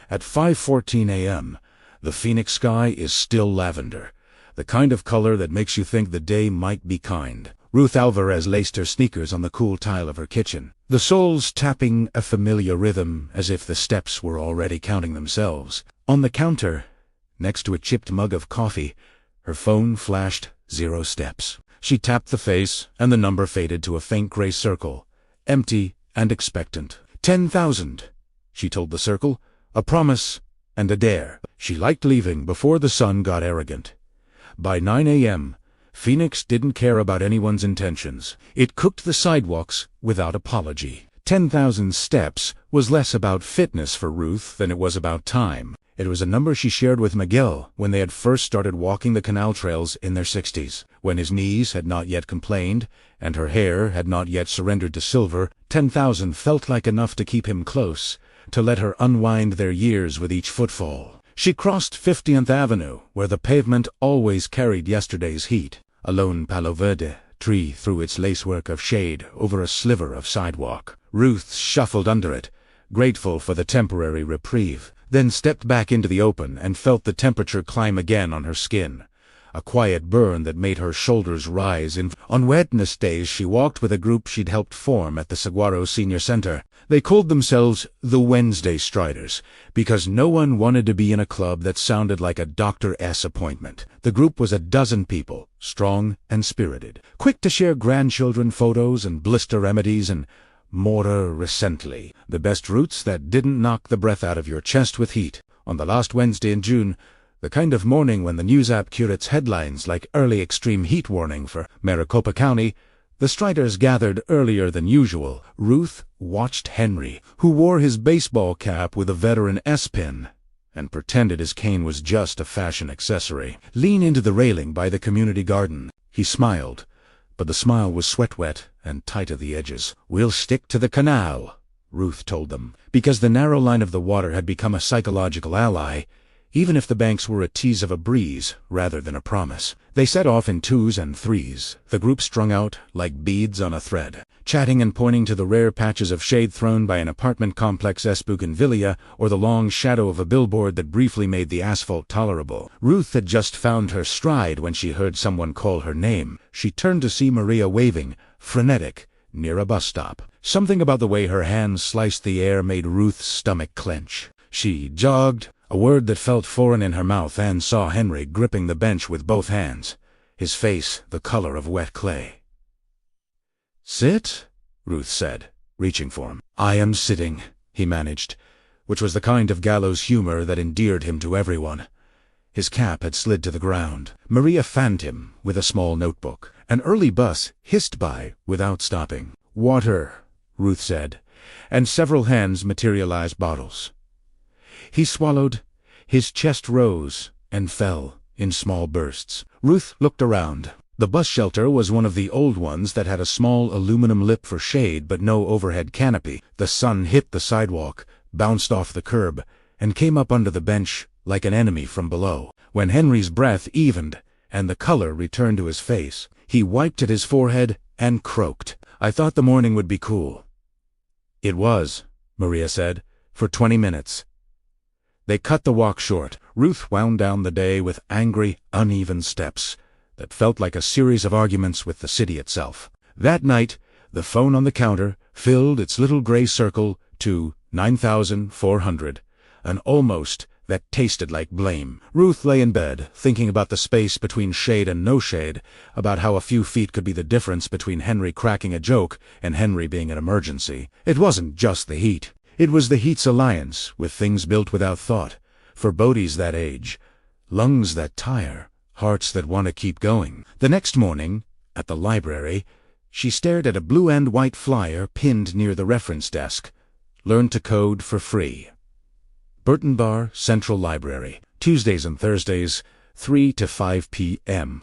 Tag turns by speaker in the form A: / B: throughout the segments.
A: At 5:14 a.m., the Phoenix sky is still lavender, the kind of color that makes you think the day might be kind. Ruth Alvarez laced her sneakers on the cool tile of her kitchen, the soles tapping a familiar rhythm as if the steps were already counting themselves. On the counter, next to a chipped mug of coffee, her phone flashed 0 steps. She tapped the face, and the number faded to a faint gray circle, empty and expectant. 10,000, she told the circle, a promise and a dare. She liked leaving before the sun got arrogant. By 9 a.m., Phoenix didn't care about anyone's intentions. It cooked the sidewalks without apology. 10,000 steps was less about fitness for Ruth than it was about time. It was a number she shared with Miguel when they had first started walking the canal trails in their 60s. When his knees had not yet complained, and her hair had not yet surrendered to silver, 10,000 felt like enough to keep him close, to let her unwind their years with each footfall. She crossed 50th Avenue, where the pavement always carried yesterday's heat. A lone Palo Verde tree threw its lacework of shade over a sliver of sidewalk. Ruth shuffled under it, grateful for the temporary reprieve, then stepped back into the open and felt the temperature climb again on her skin, a quiet burn that made her shoulders rise. On Wednesdays she walked with a group she'd helped form at the Saguaro Senior Center. They called themselves the Wednesday Striders, because no one wanted to be in a club that sounded like a Dr. S appointment. The group was a dozen people, strong and spirited, quick to share grandchildren photos and blister remedies and mortar recently, the best roots that didn't knock the breath out of your chest with heat. On the last Wednesday in June, the kind of morning when the news app curates headlines like early extreme heat warning for Maricopa County, the Striders gathered earlier than usual. Ruth watched Henry, who wore his baseball cap with a veteran S-pin and pretended his cane was just a fashion accessory, lean into the railing by the community garden. He smiled, but the smile was sweat-wet and tight at the edges. "We'll stick to the canal," Ruth told them, because the narrow line of the water had become a psychological ally, even if the banks were a tease of a breeze rather than a promise. They set off in 2s and 3s, the group strung out like beads on a thread, chatting and pointing to the rare patches of shade thrown by an apartment complex's bougainvillea or the long shadow of a billboard that briefly made the asphalt tolerable. Ruth had just found her stride when she heard someone call her name. She turned to see Maria waving, frenetic, near a bus stop. Something about the way her hands sliced the air made Ruth's stomach clench. She jogged, a word that felt foreign in her mouth, and saw Henry gripping the bench with both hands, his face the color of wet clay. "Sit," Ruth said, reaching for him. "I am sitting," he managed, which was the kind of gallows humor that endeared him to everyone. His cap had slid to the ground. Maria fanned him with a small notebook. An early bus hissed by without stopping. "Water," Ruth said, and several hands materialized bottles. He swallowed, his chest rose and fell in small bursts. Ruth looked around. The bus shelter was one of the old ones that had a small aluminum lip for shade but no overhead canopy. The sun hit the sidewalk, bounced off the curb, and came up under the bench like an enemy from below. When Henry's breath evened and the color returned to his face, he wiped at his forehead and croaked. "I thought the morning would be cool." "It was," Maria said, "for 20 minutes. They cut the walk short. Ruth wound down the day with angry, uneven steps that felt like a series of arguments with the city itself. That night, the phone on the counter filled its little gray circle to 9,400, an almost that tasted like blame. Ruth lay in bed, thinking about the space between shade and no shade, about how a few feet could be the difference between Henry cracking a joke and Henry being an emergency. It wasn't just the heat. It was the heat's alliance with things built without thought, for bodies that age, lungs that tire, hearts that want to keep going. The next morning, at the library, she stared at a blue and white flyer pinned near the reference desk. Learn to code for free. Burton Bar Central Library, Tuesdays and Thursdays, 3 to 5 p.m.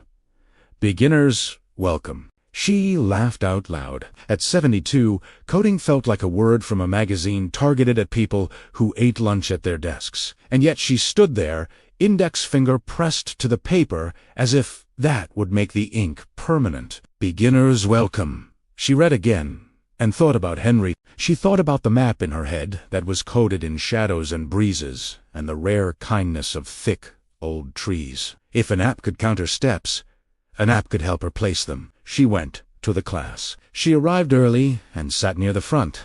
A: Beginners welcome. She laughed out loud. At 72, coding felt like a word from a magazine targeted at people who ate lunch at their desks. And yet she stood there, index finger pressed to the paper, as if that would make the ink permanent. Beginners welcome. She read again, and thought about Henry. She thought about the map in her head that was coated in shadows and breezes, and the rare kindness of thick, old trees. If an app could count her steps, an app could help her place them. She went to the class. She arrived early and sat near the front,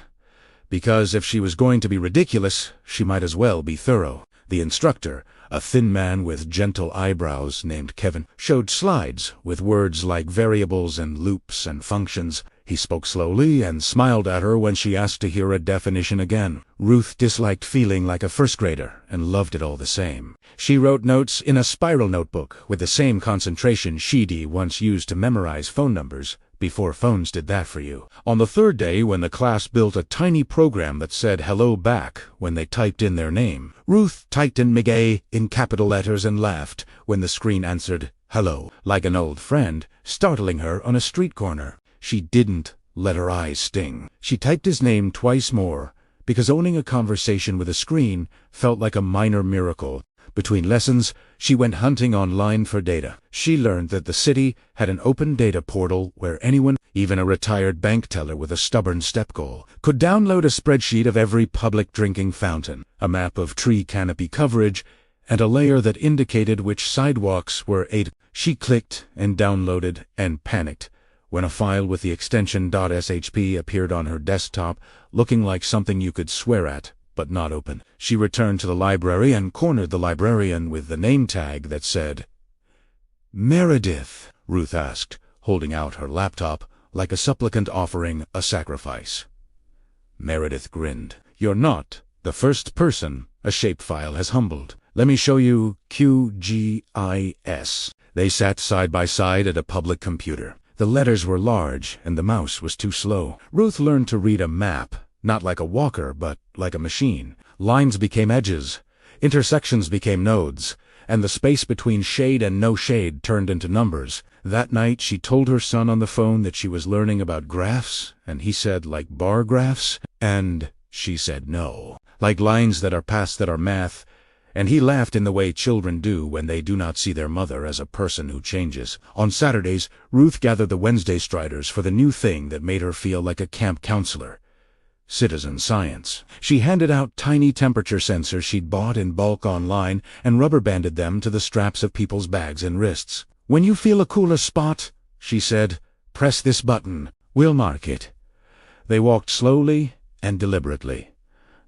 A: because if she was going to be ridiculous, she might as well be thorough. The instructor, a thin man with gentle eyebrows named Kevin, showed slides with words like variables and loops and functions. He spoke slowly and smiled at her when she asked to hear a definition again. Ruth disliked feeling like a first grader and loved it all the same. She wrote notes in a spiral notebook with the same concentration she'd once used to memorize phone numbers, before phones did that for you. On the third day, when the class built a tiny program that said hello back when they typed in their name, Ruth typed in McGay in capital letters and laughed when the screen answered hello, like an old friend, startling her on a street corner. She didn't let her eyes sting. She typed his name twice more, because owning a conversation with a screen felt like a minor miracle. Between lessons, she went hunting online for data. She learned that the city had an open data portal where anyone, even a retired bank teller with a stubborn step goal, could download a spreadsheet of every public drinking fountain, a map of tree canopy coverage, and a layer that indicated which sidewalks were aided. She clicked and downloaded and panicked when a file with the extension .shp appeared on her desktop, looking like something you could swear at, but not open. She returned to the library and cornered the librarian with the name tag that said, "Meredith?" Ruth asked, holding out her laptop like a supplicant offering a sacrifice. Meredith grinned. "You're not the first person a shapefile has humbled. Let me show you QGIS." They sat side by side at a public computer. The letters were large and the mouse was too slow. Ruth learned to read a map, not like a walker, but like a machine. Lines became edges, intersections became nodes, and the space between shade and no shade turned into numbers. That night she told her son on the phone that she was learning about graphs, and he said, like bar graphs, and she said no, like lines that are paths that are math, and he laughed in the way children do when they do not see their mother as a person who changes. On Saturdays, Ruth gathered the Wednesday Striders for the new thing that made her feel like a camp counselor: citizen science. She handed out tiny temperature sensors she'd bought in bulk online and rubber-banded them to the straps of people's bags and wrists. "When you feel a cooler spot," she said, "press this button. We'll mark it." They walked slowly and deliberately,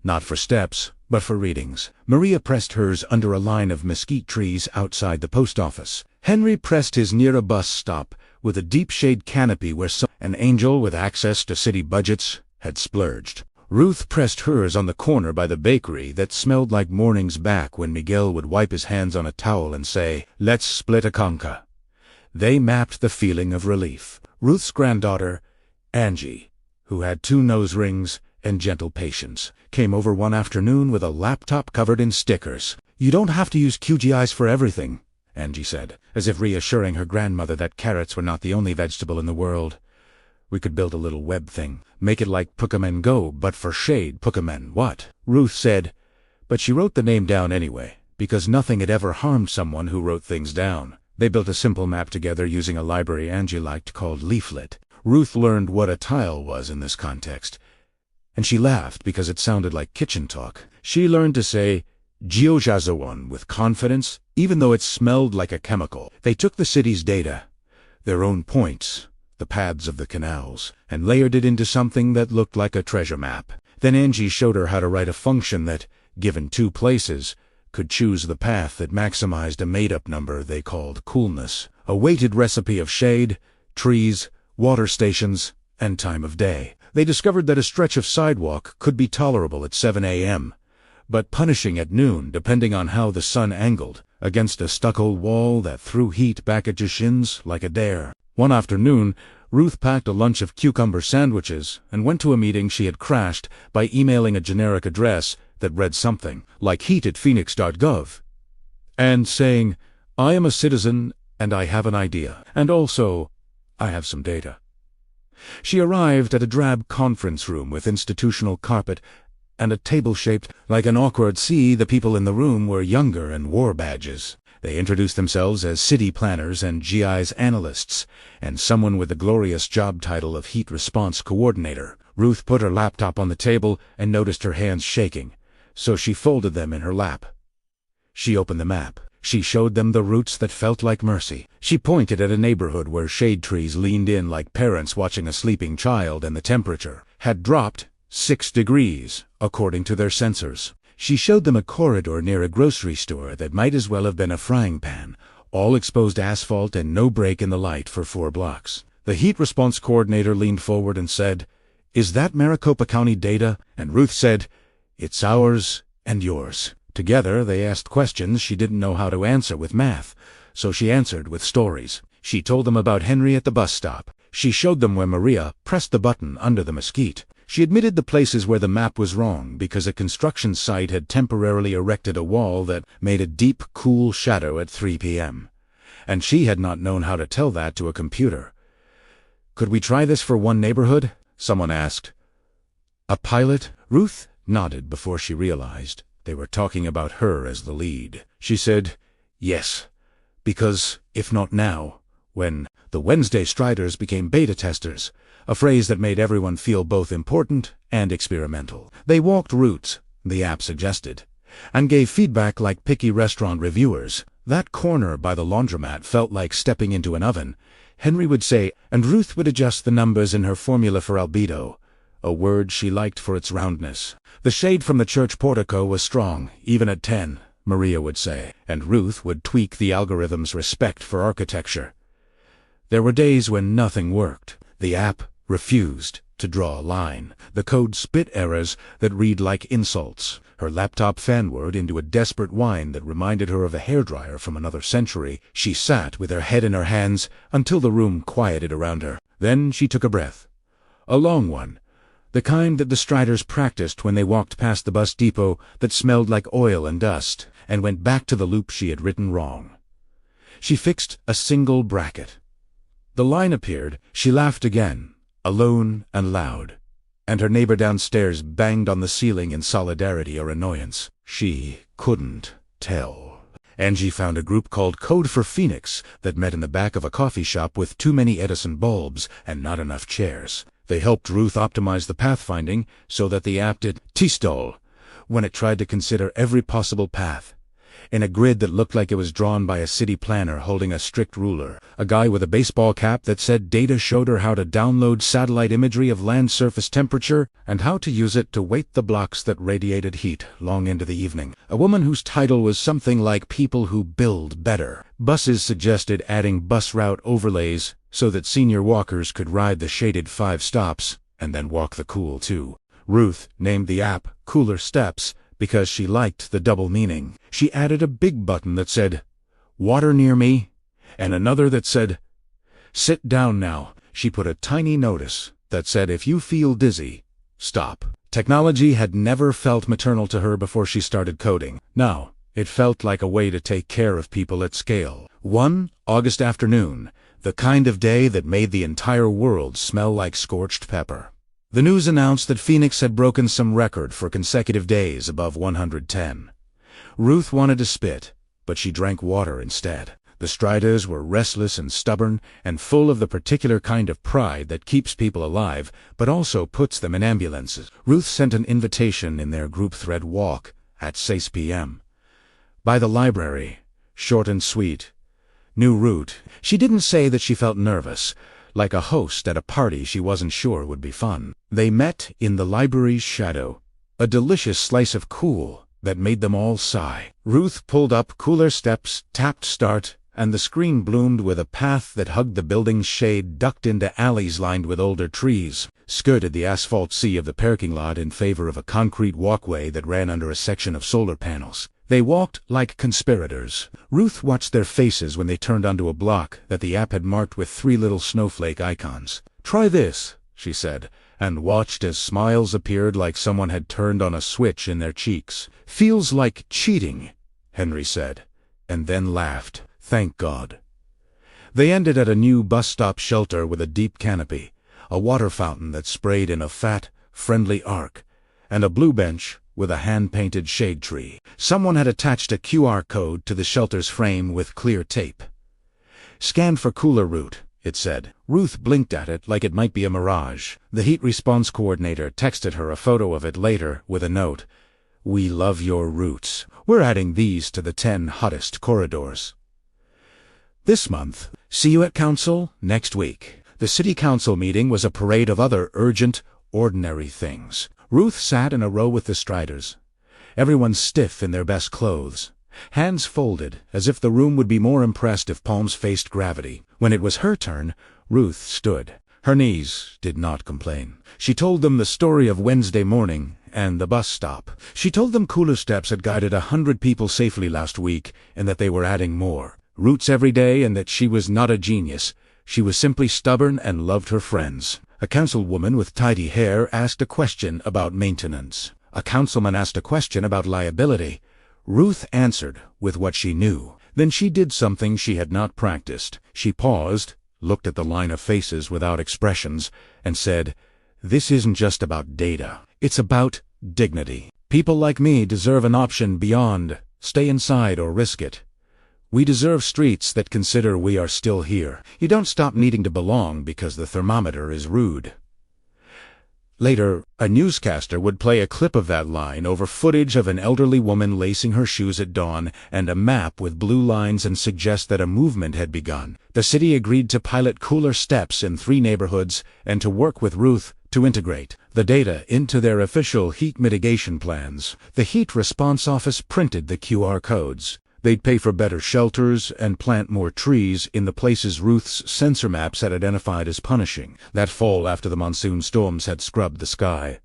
A: not for steps, but for readings. Maria pressed hers under a line of mesquite trees outside the post office. Henry pressed his near a bus stop with a deep shade canopy where an angel with access to city budgets had splurged. Ruth pressed hers on the corner by the bakery that smelled like mornings back when Miguel would wipe his hands on a towel and say, "Let's split a conca." They mapped the feeling of relief. Ruth's granddaughter, Angie, who had 2 nose rings and gentle patience, came over one afternoon with a laptop covered in stickers. "You don't have to use QGIS for everything," Angie said, as if reassuring her grandmother that carrots were not the only vegetable in the world. "We could build a little web thing, make it like Pokemon Go, but for shade. Pokemon what?" Ruth said, but she wrote the name down anyway, because nothing had ever harmed someone who wrote things down. They built a simple map together using a library Angie liked called Leaflet. Ruth learned what a tile was in this context, and she laughed because it sounded like kitchen talk. She learned to say geojazawan with confidence, even though it smelled like a chemical. They took the city's data, their own points, the paths of the canals, and layered it into something that looked like a treasure map. Then Angie showed her how to write a function that, given 2 places, could choose the path that maximized a made-up number they called coolness, a weighted recipe of shade, trees, water stations, and time of day. They discovered that a stretch of sidewalk could be tolerable at 7 a.m., but punishing at noon depending on how the sun angled against a stucco wall that threw heat back at your shins like a dare. One afternoon, Ruth packed a lunch of cucumber sandwiches and went to a meeting she had crashed by emailing a generic address that read something like heat@phoenix.gov and saying, "I am a citizen and I have an idea, and also I have some data." She arrived at a drab conference room with institutional carpet and a table shaped like an awkward C. The people in the room were younger and wore badges. They introduced themselves as city planners and GIS analysts, and someone with the glorious job title of Heat Response Coordinator. Ruth put her laptop on the table and noticed her hands shaking, so she folded them in her lap. She opened the map. She showed them the routes that felt like mercy. She pointed at a neighborhood where shade trees leaned in like parents watching a sleeping child, and the temperature had dropped 6 degrees, according to their sensors. She showed them a corridor near a grocery store that might as well have been a frying pan, all exposed asphalt and no break in the light for 4 blocks. The heat response coordinator leaned forward and said, "Is that Maricopa County data?" And Ruth said, "It's ours and yours." Together they asked questions she didn't know how to answer with math, so she answered with stories. She told them about Henry at the bus stop. She showed them where Maria pressed the button under the mesquite. She admitted the places where the map was wrong because a construction site had temporarily erected a wall that made a deep, cool shadow at 3 p.m. And she had not known how to tell that to a computer. "Could we try this for one neighborhood?" someone asked. "A pilot?" Ruth nodded before she realized they were talking about her as the lead. She said, "Yes, because if not now, when?" The Wednesday Striders became beta testers, a phrase that made everyone feel both important and experimental. They walked routes, the app suggested, and gave feedback like picky restaurant reviewers. "That corner by the laundromat felt like stepping into an oven," Henry would say, and Ruth would adjust the numbers in her formula for albedo, a word she liked for its roundness. "The shade from the church portico was strong, even at 10, Maria would say, and Ruth would tweak the algorithm's respect for architecture. There were days when nothing worked. The app refused to draw a line. The code spit errors that read like insults. Her laptop fanward into a desperate whine that reminded her of a hairdryer from another century. She sat with her head in her hands until the room quieted around her. Then she took a breath. A long one. The kind that the Striders practiced when they walked past the bus depot that smelled like oil and dust, and went back to the loop she had written wrong. She fixed a single bracket. The line appeared. She laughed again, alone and loud, and her neighbor downstairs banged on the ceiling in solidarity or annoyance. She couldn't tell. Angie found a group called Code for Phoenix that met in the back of a coffee shop with too many Edison bulbs and not enough chairs. They helped Ruth optimize the pathfinding so that the app did T-stall when it tried to consider every possible path, in a grid that looked like it was drawn by a city planner holding a strict ruler. A guy with a baseball cap that said data showed her how to download satellite imagery of land surface temperature and how to use it to weight the blocks that radiated heat long into the evening. A woman whose title was something like People Who Build Better. Buses suggested adding bus route overlays so that senior walkers could ride the shaded 5 stops and then walk the cool 2. Ruth named the app Cooler Steps because she liked the double meaning. She added a big button that said, "Water near me," and another that said, "Sit down now." She put a tiny notice that said, "If you feel dizzy, stop." Technology had never felt maternal to her before she started coding. Now, it felt like a way to take care of people at scale. One August afternoon, the kind of day that made the entire world smell like scorched pepper. The news announced that Phoenix had broken some record for consecutive days above 110. Ruth wanted to spit, but she drank water instead. The Striders were restless and stubborn and full of the particular kind of pride that keeps people alive but also puts them in ambulances. Ruth sent an invitation in their group thread walk at 6 p.m. By the library, short and sweet. New route. She didn't say that she felt nervous, like a host at a party she wasn't sure would be fun. They met in the library's shadow, a delicious slice of cool that made them all sigh. Ruth pulled up Cooler Steps, tapped start, and the screen bloomed with a path that hugged the building's shade, ducked into alleys lined with older trees, skirted the asphalt sea of the parking lot in favor of a concrete walkway that ran under a section of solar panels. They walked like conspirators. Ruth watched their faces when they turned onto a block that the app had marked with 3 little snowflake icons. "Try this," she said, and watched as smiles appeared like someone had turned on a switch in their cheeks. "Feels like cheating," Henry said, and then laughed. Thank God. They ended at a new bus stop shelter with a deep canopy, a water fountain that sprayed in a fat, friendly arc, and a blue bench with a hand-painted shade tree. Someone had attached a QR code to the shelter's frame with clear tape. "Scan for cooler route," it said. Ruth blinked at it like it might be a mirage. The heat response coordinator texted her a photo of it later with a note. "We love your roots. We're adding these to the 10 hottest corridors." This month, see you at council next week. The city council meeting was a parade of other urgent, ordinary things. Ruth sat in a row with the Striders. Everyone stiff in their best clothes. Hands folded, as if the room would be more impressed if palms faced gravity. When it was her turn, Ruth stood. Her knees did not complain. She told them the story of Wednesday morning and the bus stop. She told them Cooler Steps had guided 100 people safely last week and that they were adding more. Roots every day, and that she was not a genius. She was simply stubborn and loved her friends. A councilwoman with tidy hair asked a question about maintenance. A councilman asked a question about liability. Ruth answered with what she knew. Then she did something she had not practiced. She paused, looked at the line of faces without expressions, and said, "This isn't just about data. It's about dignity. People like me deserve an option beyond stay inside or risk it. We deserve streets that consider we are still here. You don't stop needing to belong because the thermometer is rude." Later, a newscaster would play a clip of that line over footage of an elderly woman lacing her shoes at dawn and a map with blue lines and suggest that a movement had begun. The city agreed to pilot Cooler Steps in 3 neighborhoods and to work with Ruth to integrate the data into their official heat mitigation plans. The Heat Response Office printed the QR codes. They'd pay for better shelters and plant more trees in the places Ruth's sensor maps had identified as punishing. That fall, after the monsoon storms had scrubbed the sky,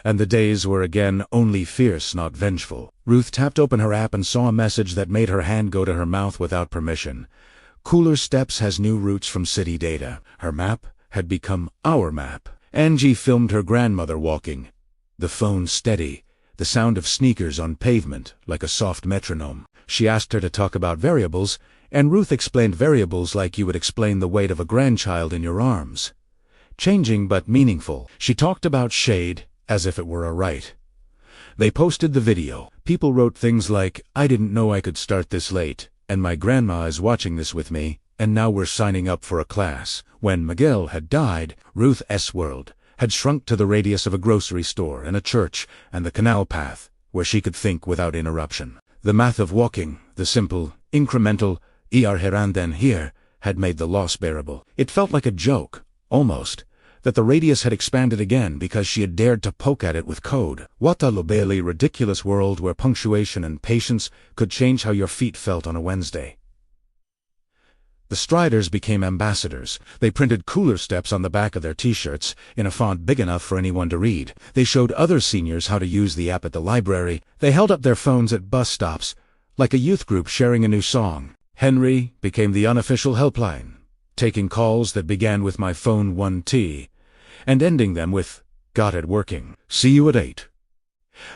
A: and the days were again only fierce, not vengeful, Ruth tapped open her app and saw a message that made her hand go to her mouth without permission. Cooler Steps has new routes from city data. Her map had become our map. Angie filmed her grandmother walking, the phone steady, the sound of sneakers on pavement like a soft metronome. She asked her to talk about variables, and Ruth explained variables like you would explain the weight of a grandchild in your arms. Changing but meaningful. She talked about shade as if it were a right. They posted the video. People wrote things like, "I didn't know I could start this late, and my grandma is watching this with me, and now we're signing up for a class." When Miguel had died, Ruth's world had shrunk to the radius of a grocery store and a church and the canal path, where she could think without interruption. The math of walking, the simple, incremental, here and then here, had made the loss bearable. It felt like a joke, almost, that the radius had expanded again because she had dared to poke at it with code. What a lobely ridiculous world where punctuation and patience could change how your feet felt on a Wednesday. The Striders became ambassadors. They printed Cooler Steps on the back of their t-shirts, in a font big enough for anyone to read. They showed other seniors how to use the app at the library. They held up their phones at bus stops, like a youth group sharing a new song. Henry became the unofficial helpline, taking calls that began with "my phone 1T, and ending them with, "got it working. See you at 8.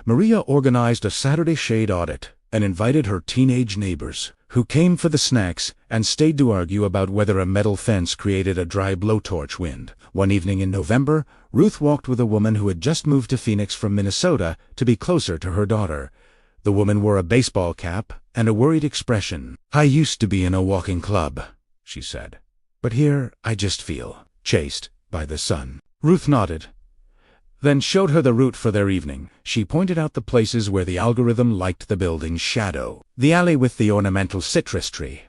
A: Maria organized a Saturday shade audit and invited her teenage neighbors, who came for the snacks and stayed to argue about whether a metal fence created a dry blowtorch wind. One evening in November, Ruth walked with a woman who had just moved to Phoenix from Minnesota to be closer to her daughter. The woman wore a baseball cap and a worried expression. "I used to be in a walking club," she said, "but here I just feel chased by the sun." Ruth nodded, then showed her the route for their evening. She pointed out the places where the algorithm liked the building's shadow. The alley with the ornamental citrus tree.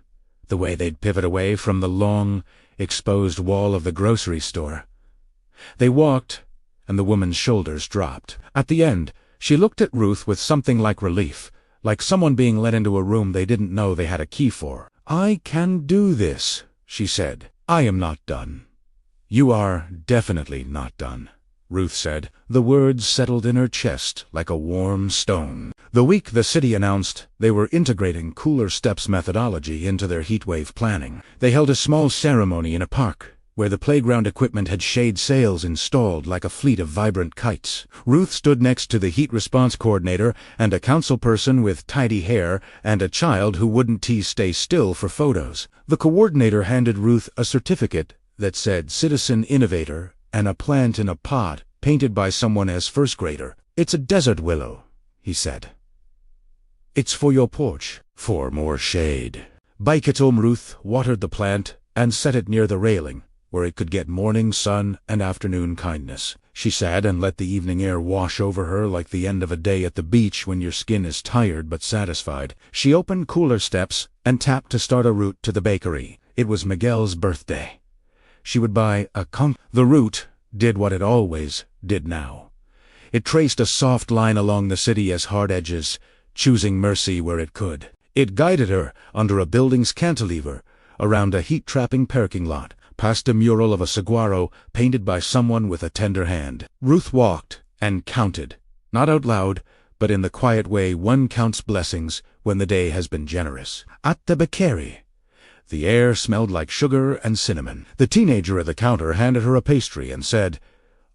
A: The way they'd pivot away from the long, exposed wall of the grocery store. They walked, and the woman's shoulders dropped. At the end, she looked at Ruth with something like relief, like someone being let into a room they didn't know they had a key for. "I can do this," she said. "I am not done." "You are definitely not done," Ruth said. The words settled in her chest like a warm stone. The week the city announced they were integrating Cooler Steps methodology into their heatwave planning, they held a small ceremony in a park, where the playground equipment had shade sails installed like a fleet of vibrant kites. Ruth stood next to the heat response coordinator and a councilperson with tidy hair and a child who wouldn't stay still for photos. The coordinator handed Ruth a certificate that said Citizen Innovator and a plant in a pot painted by someone as first grader. "It's a desert willow," he said. "It's for your porch, for more shade." Ruth watered the plant and set it near the railing, where it could get morning sun and afternoon kindness. She sat and let the evening air wash over her like the end of a day at the beach when your skin is tired but satisfied. She opened cooler steps and tapped to start a route to the bakery. It was Miguel's birthday. She would buy a conch. The route did what it always did now. It traced a soft line along the city as hard edges, choosing mercy where it could. It guided her under a building's cantilever, around a heat-trapping parking lot, past a mural of a saguaro painted by someone with a tender hand. Ruth walked and counted, not out loud, but in the quiet way one counts blessings when the day has been generous. At the bakery, the air smelled like sugar and cinnamon. The teenager at the counter handed her a pastry and said,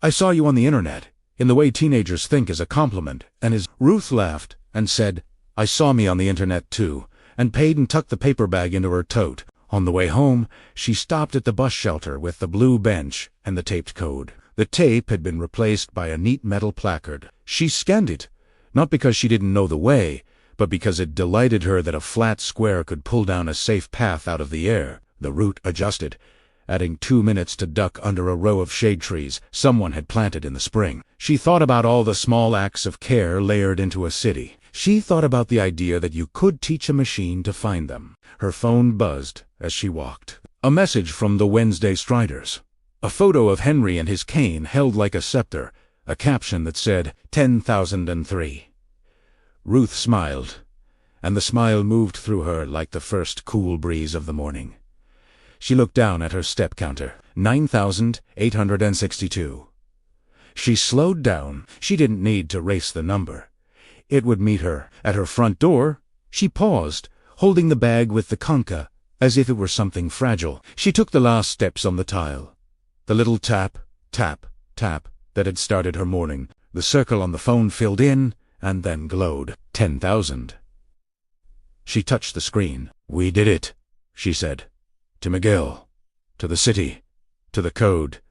A: "I saw you on the internet," in the way teenagers think is a compliment, and Ruth laughed and said, "I saw me on the internet too," and paid and tucked the paper bag into her tote. On the way home, she stopped at the bus shelter with the blue bench and the taped code. The tape had been replaced by a neat metal placard. She scanned it, not because she didn't know the way, but because it delighted her that a flat square could pull down a safe path out of the air. The route adjusted, adding 2 minutes to duck under a row of shade trees someone had planted in the spring. She thought about all the small acts of care layered into a city. She thought about the idea that you could teach a machine to find them. Her phone buzzed as she walked. A message from the Wednesday Striders. A photo of Henry and his cane held like a scepter, a caption that said 10,003. Ruth smiled, and the smile moved through her like the first cool breeze of the morning. She looked down at her step counter, 9,862. She slowed down. She didn't need to race the number. It would meet her at her front door. She paused, holding the bag with the concha, as if it were something fragile. She took the last steps on the tile. The little tap, tap, tap that had started her morning. The circle on the phone filled in and then glowed. 10,000. She touched the screen. "We did it," she said. To Miguel, to the city, to the code,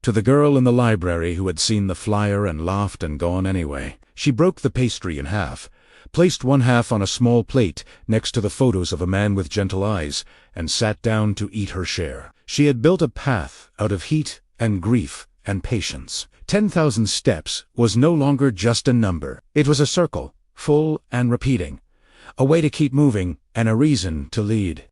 A: to the girl in the library who had seen the flyer and laughed and gone anyway. She broke the pastry in half, placed one half on a small plate next to the photos of a man with gentle eyes, and sat down to eat her share. She had built a path out of heat and grief and patience. 10,000 steps was no longer just a number. It was a circle, full and repeating, a way to keep moving and a reason to lead.